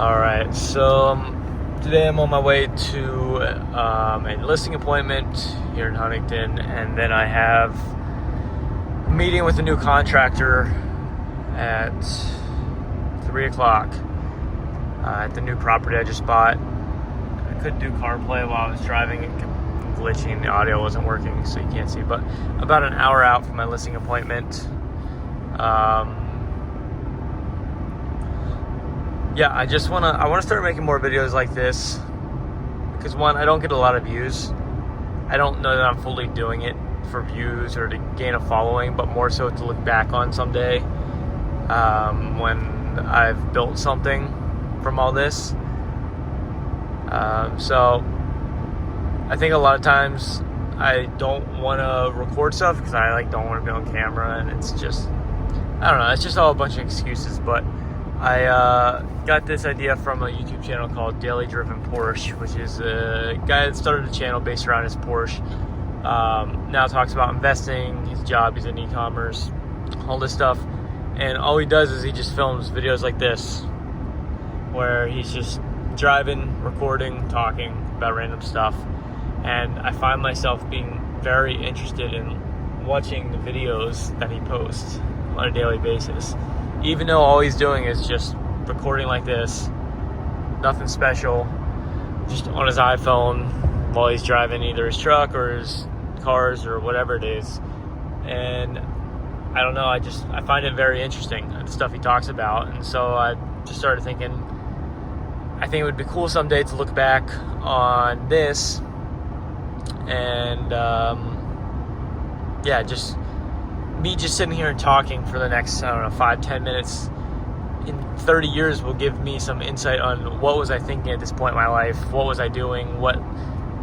All right, so today I'm on my way to a listing appointment here in Huntington, and then I have a meeting with a new contractor at 3 o'clock at the new property I just bought. I couldn't do CarPlay while I was driving. It kept glitching, the audio wasn't working, so you can't see, but about an hour out from my listing appointment. Yeah, I want to start making more videos like this because, one, I don't get a lot of views. I don't know that I'm fully doing it for views or to gain a following, but more so to look back on someday when I've built something from all this. So I think a lot of times I don't want to record stuff because I don't want to be on camera, and it's just, I don't know, it's just all a bunch of excuses. But I got this idea from a YouTube channel called Daily Driven Porsche, which is a guy that started a channel based around his Porsche. Now talks about investing, his job, he's in e-commerce, all this stuff. And all he does is he just films videos like this, where he's just driving, recording, talking about random stuff. And I find myself being very interested in watching the videos that he posts on a daily basis, even though all he's doing is just recording like this, nothing special, just on his iPhone while he's driving either his truck or his cars or whatever it is. And I don't know, I find it very interesting, the stuff he talks about. And so I just started thinking, I think it would be cool someday to look back on this and just me just sitting here and talking for the next, 5-10 minutes in 30 years will give me some insight on what was I thinking at this point in my life, what was I doing, what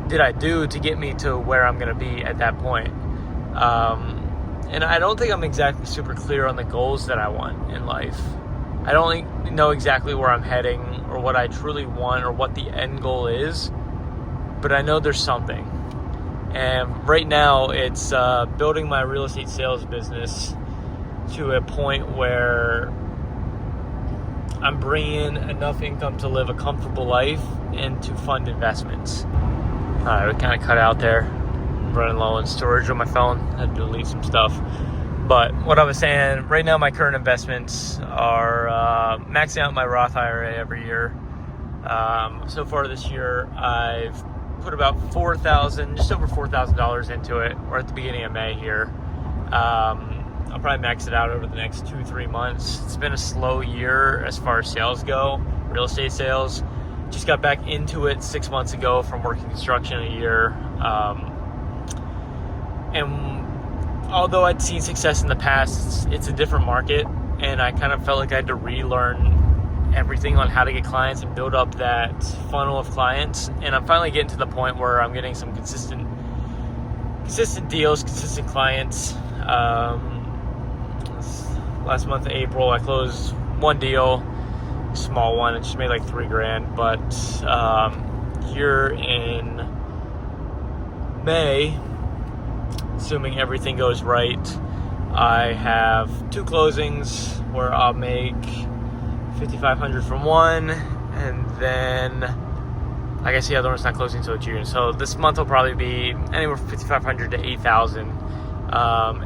did I do to get me to where I'm going to be at that point. And I don't think I'm exactly super clear on the goals that I want in life. I don't know exactly where I'm heading or what I truly want or what the end goal is, but I know there's something. And right now it's building my real estate sales business to a point where I'm bringing enough income to live a comfortable life and to fund investments. All right, we kind of cut out there. I'm running low on storage on my phone. I had to delete some stuff. But what I was saying, right now my current investments are maxing out my Roth IRA every year. So far this year, I've put about just over $4,000 into it. We're at the beginning of May here. I'll probably max it out over the next 2-3 months. It's been a slow year as far as sales go, real estate sales. Just got back into it 6 months ago from working construction a year. And although I'd seen success in the past, it's a different market, and I kind of felt like I had to relearn everything on how to get clients and build up that funnel of clients. And I'm finally getting to the point where I'm getting some consistent deals, consistent clients. Last month of April, I closed one deal, small one. It just made like $3,000. But here in May, assuming everything goes right, I have 2 closings where I'll make $5,500 from one, and then I guess the other one's not closing until June. So this month will probably be anywhere from $5,500 to $8,000,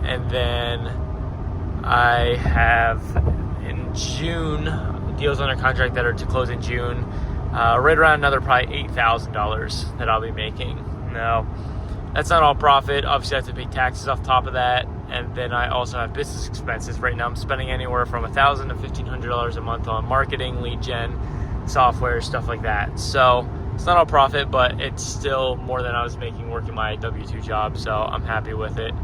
and then I have in June deals under contract that are to close in June, right around another probably $8,000 that I'll be making. Now, that's not all profit. Obviously, I have to pay taxes off top of that. And then I also have business expenses. Right now, I'm spending anywhere from $1,000 to $1,500 a month on marketing, lead gen, software, stuff like that. So it's not all profit, but it's still more than I was making working my W-2 job. So I'm happy with it.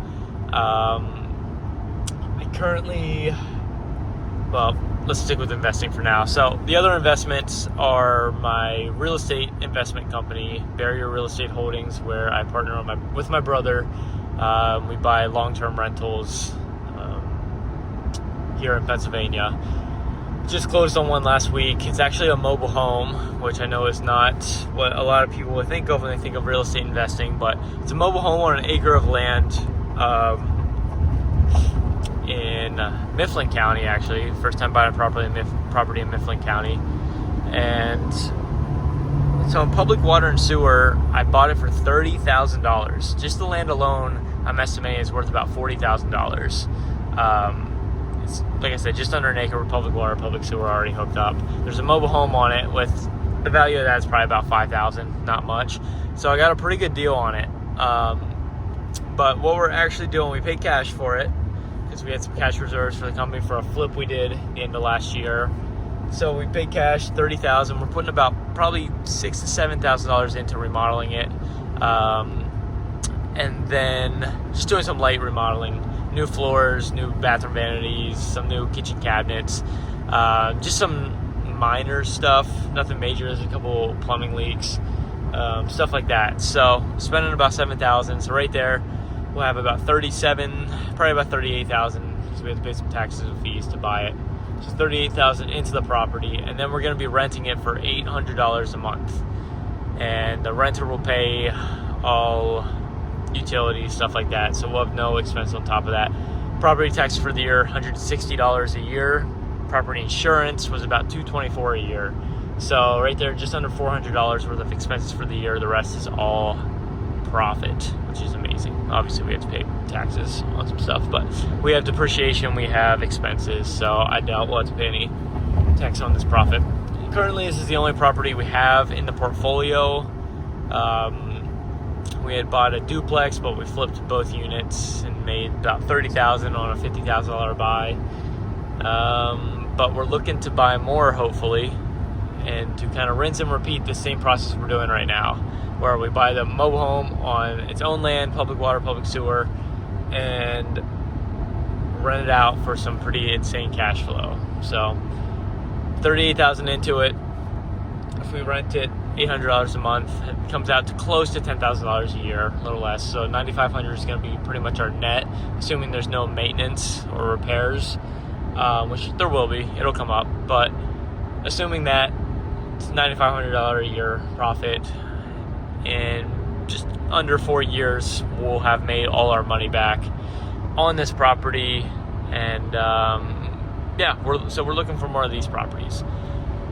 Let's stick with investing for now. So the other investments are my real estate investment company, Barrier Real Estate Holdings, where I partner with my brother. We buy long-term rentals here in Pennsylvania. Just closed on one last week. It's actually a mobile home, which I know is not what a lot of people would think of when they think of real estate investing, but it's a mobile home on an acre of land in Mifflin County, actually. First time buying a property in Mifflin County. And so in public water and sewer, I bought it for $30,000. Just the land alone, I'm estimating is worth about $40,000. It's, like I said, just under an acre with public water, public sewer already hooked up. There's a mobile home on it with the value of that is probably about $5,000, not much. So I got a pretty good deal on it. But what we're actually doing, we paid cash for it because we had some cash reserves for the company for a flip we did at the end of last year. So we paid cash, $30,000. We're putting about probably $6,000 to $7,000 into remodeling it, and then just doing some light remodeling, new floors, new bathroom vanities, some new kitchen cabinets, just some minor stuff, nothing major. There's a couple plumbing leaks, stuff like that. So spending about $7,000. So right there, we'll have about probably about $38,000 because we have to pay some taxes and fees to buy it. So $38,000 into the property, and then we're going to be renting it for $800 a month. And the renter will pay all utilities, stuff like that. So we'll have no expense on top of that. Property tax for the year, $160 a year. Property insurance was about $224 a year. So right there, just under $400 worth of expenses for the year. The rest is all profit, which is amazing. Obviously we have to pay taxes on some stuff, but we have depreciation, we have expenses, so I doubt we'll have to pay any tax on this profit. Currently, this is the only property we have in the portfolio. We had bought a duplex, but we flipped both units and made about $30,000 on a $50,000 buy. But we're looking to buy more, hopefully, and to kind of rinse and repeat the same process we're doing right now, where we buy the mobile home on its own land, public water, public sewer, and rent it out for some pretty insane cash flow. So $38,000 into it. If we rent it $800 a month, it comes out to close to $10,000 a year, a little less. So $9,500 is going to be pretty much our net, assuming there's no maintenance or repairs, which there will be. It'll come up, but assuming that, it's $9,500 a year profit. In just under 4 years, we'll have made all our money back on this property. And we're looking for more of these properties.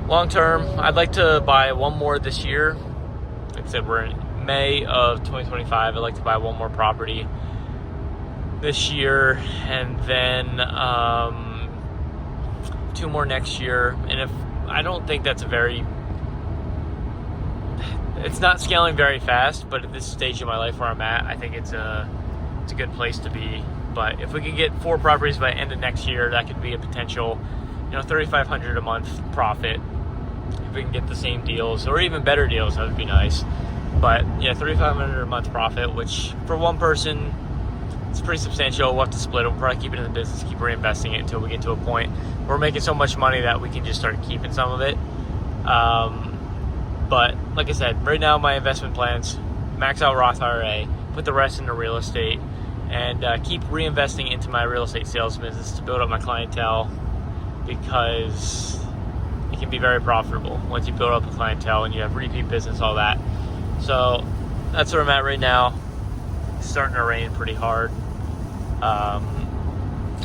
Long term, I'd like to buy one more this year. Like I said, we're in May of 2025. I'd like to buy one more property this year, and then 2 more next year. And if I don't think that's it's not scaling very fast, but at this stage of my life where I'm at, I think it's a good place to be. But if we could get 4 properties by the end of next year, that could be a potential, $3,500 a month profit. If we can get the same deals or even better deals, that would be nice. But yeah, $3,500 a month profit, which for one person, it's pretty substantial. We'll have to split it. We'll probably keep it in the business, keep reinvesting it until we get to a point where we're making so much money that we can just start keeping some of it. But like I said, right now my investment plans, max out Roth IRA, put the rest into real estate, and keep reinvesting into my real estate sales business to build up my clientele, because it can be very profitable once you build up a clientele and you have repeat business, all that. So that's where I'm at right now. It's starting to rain pretty hard.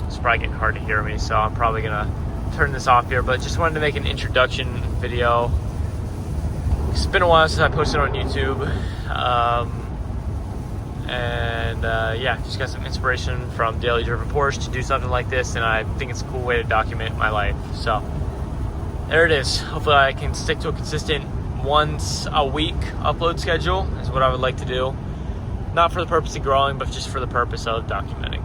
It's probably getting hard to hear me, so I'm probably gonna turn this off here, but just wanted to make an introduction video. It's been a while since I posted on YouTube, just got some inspiration from Daily Driven Porsche to do something like this, and I think it's a cool way to document my life. So there it is. Hopefully I can stick to a consistent once a week upload schedule is what I would like to do. Not for the purpose of growing, but just for the purpose of documenting.